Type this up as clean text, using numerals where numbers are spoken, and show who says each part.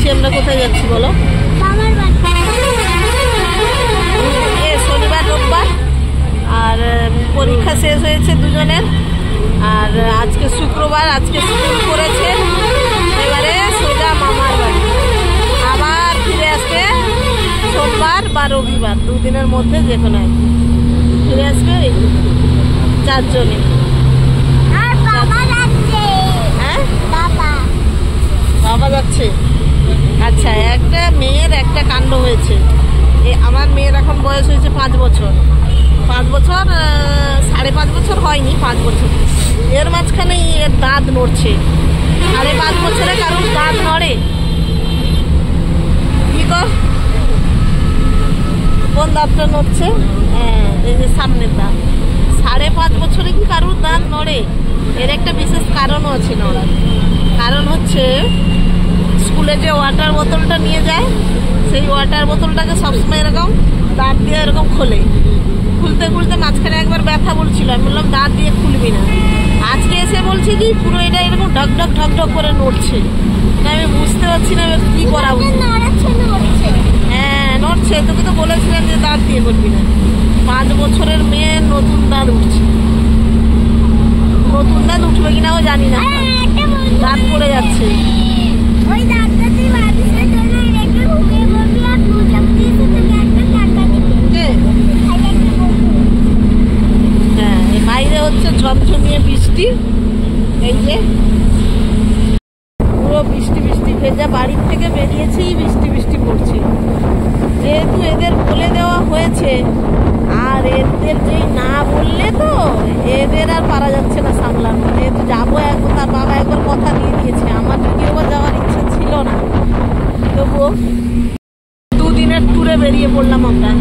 Speaker 1: যাচ্ছি আমরা? কোথায় যাচ্ছি বলো? শনিবার রোববার, আর পরীক্ষা শেষ হয়েছে দুজনের। আর আজকে শুক্রবার, আজকে স্কুল করেছে। এবারে সোজা মামার বাড়ি, আবার ফিরে আসবে সোমবার বা রবিবার, দুদিনের মধ্যে যে কোনো একদিন ফিরে আসবে চারজনে। হ্যাঁ, বাবা যাচ্ছে। আচ্ছা, একটা মেয়ের একটা কাণ্ড হয়েছে। আমার মেয়ের এখন বয়স হয়েছে 5 বছর। 5 বছর, 5.5 বছর হয়নি, 5 বছর। এর মাঝখানে এর দাঁত নড়ছে। 5.5 বছরে কারোর দাঁত নড়ে? কি কর, কোন দাঁতটা নড়ছে? হ্যাঁ, এই যে সামনের দাঁত। 5.5 বছরে কি কারোর দাঁত নড়ে? এর একটা বিশেষ কারণও আছে নড়ার। কারণ হচ্ছে, স্কুলে যে ওয়াটার বোতলটা নিয়ে যায়, সেই ওয়াটার বোতলটাকে সবসময় এরকম দাঁত দিয়ে এরকম খোলে। খুলতে খুলতে মাঝখানে একবার ব্যথা বলছিল, আমি বললাম দাঁত দিয়ে খুলবি না। আজকে এসে বলছি কি পুরো এটা এরকম ঢকঢক ঢকঢক করে নড়ছে। আমি বুঝতে পারছি না কি করা উচিত। হ্যাঁ, নড়ছে। তোকে তো বলেছিলাম যে দাঁত দিয়ে করবি না। 5 বছরের মেয়ে, নতুন দাঁত উঠছে। নতুন দাঁত উঠবে কিনাও জানি না, দাঁত পড়ে যাচ্ছে। হ্যাঁ, বাইরে হচ্ছে ঝমঝমিয়ে বৃষ্টি। এই যে পুরো বৃষ্টি বৃষ্টি ভেজা, বাড়ির থেকে বেরিয়েছি বৃষ্টি বৃষ্টি পড়ছে। যেহেতু এদের বলে দেওয়া হয়েছে, আর এদের যেই না বললে তো এদের আর পারা যাচ্ছে না সামলানো। যেহেতু যাবো একবার, তার বাবা একবার কথা দিয়ে দিয়েছে। আমার যদিও বা যাওয়ার ইচ্ছা ছিল না, তবুও 2 দিনের ট্যুরে বেরিয়ে পড়লাম আমরা।